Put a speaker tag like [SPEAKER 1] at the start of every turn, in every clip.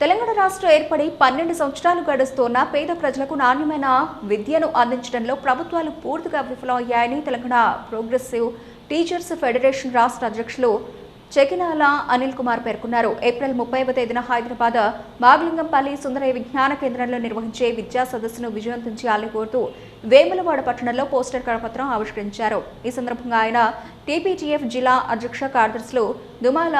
[SPEAKER 1] తెలంగాణ రాష్ట్రం ఏర్పడి 12 సంవత్సరాలు గడుస్తున్న పేద ప్రజలకు నాణ్యమైన విద్యను అందించడంలో ప్రభుత్వాలు పూర్తిగా విఫలమయ్యాయని తెలంగాణ ప్రోగ్రెసివ్ టీచర్స్ ఫెడరేషన్ రాష్ట్ర అధ్యక్షులు చెకినాల అనిల్ కుమార్ పేర్కొన్నారు. ఏప్రిల్ 30వ తేదీన హైదరాబాద్ మాగలింగంపల్లి సుందరయ్య విజ్ఞాన కేంద్రంలో నిర్వహించే విద్యా సదస్సును విజయవంతం చేయాలని కోరుతూ వేములవాడ పట్టణంలో పోస్టర్ కరపత్రం ఆవిష్కరించారు. ఈ సందర్భంగా ఆయన టీపీటీఎఫ్ జిల్లా అధ్యక్ష కార్యదర్శులు దుమాల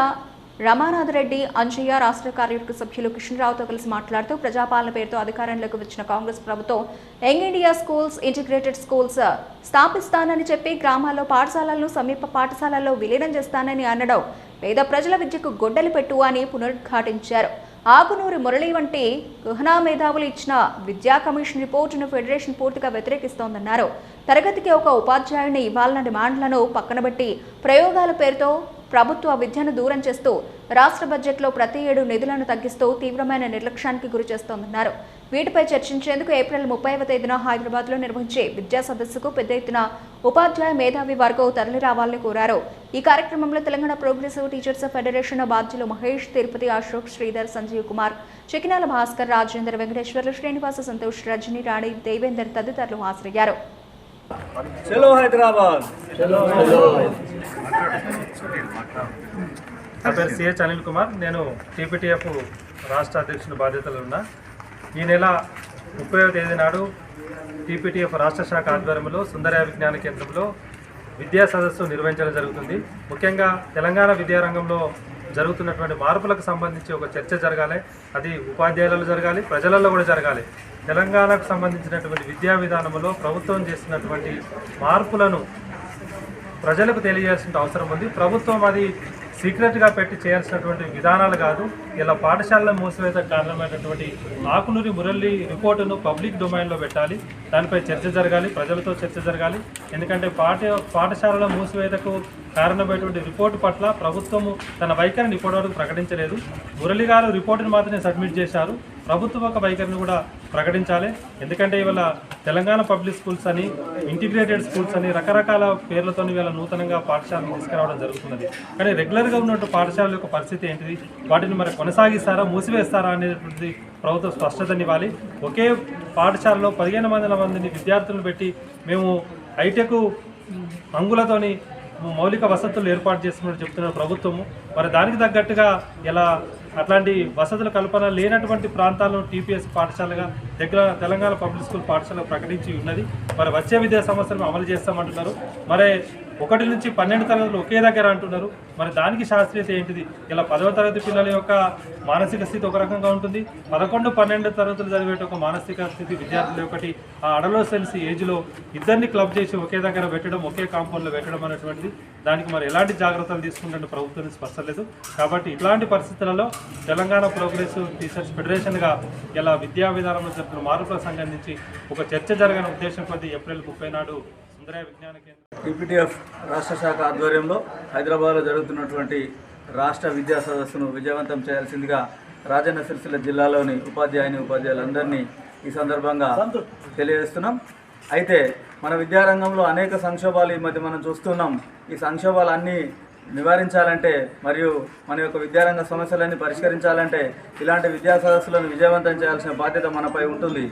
[SPEAKER 1] రమానాథరెడ్డి, అంజయ్య, రాష్ట్ర కార్యవర్గ సభ్యులు కిషన్రావుతో కలిసి మాట్లాడుతూ ప్రజాపాలన పేరుతో అధికారంలోకి వచ్చిన కాంగ్రెస్ ప్రభుత్వం young India schools, integrated schools స్థాపిస్తానని చెప్పి గ్రామాల్లో పాఠశాలలను సమీప పాఠశాలల్లో విలీనం చేస్తానని అనడం పేద ప్రజల విద్యకు గొడ్డలి పెట్టు అని పునరుద్ఘాటించారు. ఆకునూరి మురళి వంటి గహనా మేధావులు ఇచ్చిన విద్యా కమిషన్ రిపోర్టును ఫెడరేషన్ పూర్తిగా వ్యతిరేకిస్తోందన్నారు. తరగతికి ఒక ఉపాధ్యాయుని ఇవ్వాలన్న డిమాండ్లను పక్కనబెట్టి ప్రయోగాల పేరుతో ప్రభుత్వ విద్యను దూరం చేస్తూ రాష్ట్ర బడ్జెట్లో ప్రతి ఏడు నిధులను తగ్గిస్తూ తీవ్రమైన నిర్లక్ష్యానికి గురి చేస్తోందన్నారు. వీటిపై చర్చించేందుకు ఏప్రిల్ 30వ తేదీన హైదరాబాద్లో నిర్వహించే విద్యా సదస్సుకు పెద్ద ఎత్తున ఉపాధ్యాయ మేధావి వర్గం తరలి రావాలని కోరారు. ఈ కార్యక్రమంలో తెలంగాణ ప్రోగ్రెసివ్ టీచర్స్ ఫెడరేషన్ బాధ్యులు మహేష్, తిరుపతి, అశోక్, శ్రీధర్, సంజీవ్ కుమార్, చెకినాల భాస్కర్, రాజేందర్, వెంకటేశ్వర్లు, శ్రీనివాస, సంతోష్, రజని, రాణి, దేవేందర్ తదితరులు హాజరయ్యారు.
[SPEAKER 2] చలో హైదరాబాద్.
[SPEAKER 3] నా పేరు సిహెచ్ అనిల్ కుమార్. నేను టీపీటీఎఫ్ రాష్ట్ర అధ్యక్షుని బాధ్యతలు ఉన్నా. ఈ నెల 30వ తేదీ నాడు టీపీటీఎఫ్ రాష్ట్ర శాఖ ఆధ్వర్యంలో సుందరయ్య విజ్ఞాన కేంద్రంలో విద్యా సదస్సు నిర్వహించడం జరుగుతుంది. ముఖ్యంగా తెలంగాణ విద్యారంగంలో జరుగుతున్నటువంటి మార్పులకు సంబంధించి ఒక చర్చ జరగాలి. అది ఉపాధ్యాయులలో జరగాలి, ప్రజలలో కూడా జరగాలి. తెలంగాణకు సంబంధించినటువంటి విద్యా విధానంలో ప్రభుత్వం చేస్తున్నటువంటి మార్పులను ప్రజలకు తెలియజేయాల్సిన అవసరం ఉంది. ప్రభుత్వం అది సీక్రెట్గా పెట్టి చేయాల్సినటువంటి విధానాలు కాదు. ఇలా పాఠశాలల మూసివేత కారణమైనటువంటి ఆకునూరి మురళి రిపోర్టును పబ్లిక్ డొమైన్లో పెట్టాలి. దానిపై చర్చ జరగాలి, ప్రజలతో చర్చ జరగాలి. ఎందుకంటే పాఠశాలల మూసివేతకు కారణమైనటువంటి రిపోర్టు పట్ల ప్రభుత్వము తన వైఖరిని ఇప్పటివరకు ప్రకటించలేదు. మురళి గారు రిపోర్టును మాత్రమే సబ్మిట్ చేశారు. ప్రభుత్వం ఒక వైఖరిని కూడా ప్రకటించాలి. ఎందుకంటే ఇవాళ తెలంగాణ పబ్లిక్ స్కూల్స్ అని, ఇంటిగ్రేటెడ్ స్కూల్స్ అని రకరకాల పేర్లతో ఇవాళ నూతనంగా పాఠశాలను తీసుకురావడం జరుగుతున్నది. కానీ రెగ్యులర్గా ఉన్నటువంటి పాఠశాలల యొక్క పరిస్థితి ఏంటిది? వాటిని మరి కొనసాగిస్తారా, మూసివేస్తారా అనేటువంటిది ప్రభుత్వం స్పష్టతనివ్వాలి. ఒకే పాఠశాలలో 15 మందిని విద్యార్థులను పెట్టి మేము హైటెక్ అంగులతోని మౌలిక వసతులు ఏర్పాటు చేస్తున్నట్టు చెప్తున్న ప్రభుత్వము మరి దానికి తగ్గట్టుగా ఇలా అట్లాంటి వసతుల కల్పన లేనటువంటి ప్రాంతాలను టీపీఎస్ పాఠశాలగా దగ్గర తెలంగాణ పబ్లిక్ స్కూల్ పాఠశాల ప్రకటించి ఉన్నది. మరి వచ్చే విద్యా సంవత్సరం అమలు చేస్తామంటున్నారు. మరి 1 నుంచి 12 తరగతులు ఒకే దగ్గర అంటున్నారు. మరి దానికి శాస్త్రీయత ఏంటిది? ఇలా 10వ తరగతి పిల్లల యొక్క మానసిక స్థితి ఒక రకంగా ఉంటుంది. 11, 12 తరగతులు చదివేట ఒక మానసిక స్థితి విద్యార్థులు ఒకటి ఆ అడలోసెన్స్ ఏజ్లో ఇద్దరిని క్లబ్ చేసి ఒకే దగ్గర పెట్టడం, ఒకే కాంపౌండ్లో పెట్టడం అనేటువంటిది దానికి మరి ఎలాంటి జాగ్రత్తలు తీసుకుంటే ప్రభుత్వం స్పష్టలేదు. కాబట్టి ఇట్లాంటి పరిస్థితులలో తెలంగాణ ప్రోగ్రెసివ్ టీచర్స్ ఫెడరేషన్గా ఇలా విద్యా విధానంలో జరుగుతున్న మార్పులకు సంబంధించి ఒక చర్చ జరగని ఉద్దేశం కొద్ది ఏప్రిల్ 30 నాడు సుందరయ్య విజ్ఞాన కేంద్రం
[SPEAKER 2] టీపీటీఎఫ్ రాష్ట్ర శాఖ ఆధ్వర్యంలో హైదరాబాద్లో జరుగుతున్నటువంటి రాష్ట్ర విద్యా సదస్సును విజయవంతం చేయాల్సిందిగా రాజన్న సిరిసిల్ల జిల్లాలోని ఉపాధ్యాయులందరినీ ఈ సందర్భంగా తెలియజేస్తున్నాం. అయితే మన విద్యారంగంలో అనేక సంక్షోభాలు ఈ మధ్య మనం చూస్తున్నాం. ఈ సంక్షోభాలన్నీ నివారించాలంటే మరియు మన యొక్క విద్యారంగ సమస్యలన్నీ పరిష్కరించాలంటే ఇలాంటి విద్యా సదస్సులను విజయవంతం చేయాల్సిన బాధ్యత మనపై ఉంటుంది.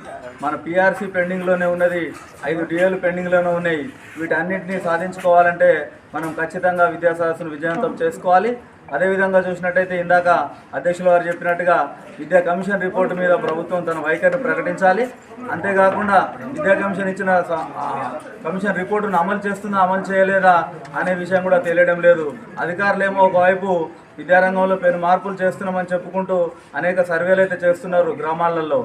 [SPEAKER 2] మన పీఆర్సీ పెండింగ్లోనే ఉన్నది, 5 డిఏలు పెండింగ్లోనే ఉన్నాయి. వీటన్నిటినీ సాధించుకోవాలంటే మనం ఖచ్చితంగా విద్యా సదస్సును విజయవంతం చేసుకోవాలి. అదేవిధంగా చూసినట్టయితే ఇందాక అధ్యక్షుల వారు చెప్పినట్టుగా విద్యా కమిషన్ రిపోర్టు మీద ప్రభుత్వం తన వైఖరిని ప్రకటించాలి. అంతేకాకుండా విద్యా కమిషన్ ఇచ్చిన కమిషన్ రిపోర్టును అమలు చేస్తుందా, అమలు చేయలేదా అనే విషయం కూడా తెలియడం లేదు. అధికారులేమో ఒకవైపు విద్యారంగంలో పెను మార్పులు చేస్తున్నామని చెప్పుకుంటూ అనేక సర్వేలు అయితే చేస్తున్నారు గ్రామాలలో,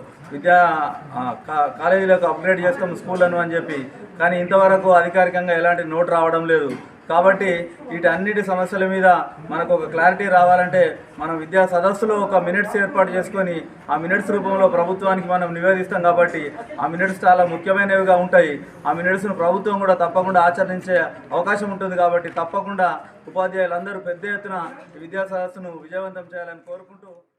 [SPEAKER 2] కాలేజీలకు అప్గ్రేడ్ చేస్తాం స్కూళ్ళను అని చెప్పి. కానీ ఇంతవరకు అధికారికంగా ఎలాంటి నోట్ రావడం లేదు. కాబట్టి వీటన్నిటి సమస్యల మీద మనకు ఒక క్లారిటీ రావాలంటే మనం విద్యా సదస్సులో ఒక మినిట్స్ ఏర్పాటు చేసుకొని ఆ మినిట్స్ రూపంలో ప్రభుత్వానికి మనం నివేదిస్తాం. కాబట్టి ఆ మినిట్స్ చాలా ముఖ్యమైనవిగా ఉంటాయి. ఆ మినిట్స్ను ప్రభుత్వం కూడా తప్పకుండా ఆచరించే అవకాశం ఉంటుంది. కాబట్టి తప్పకుండా ఉపాధ్యాయులందరూ పెద్ద ఎత్తున విద్యా సదస్సును విజయవంతం చేయాలని కోరుకుంటూ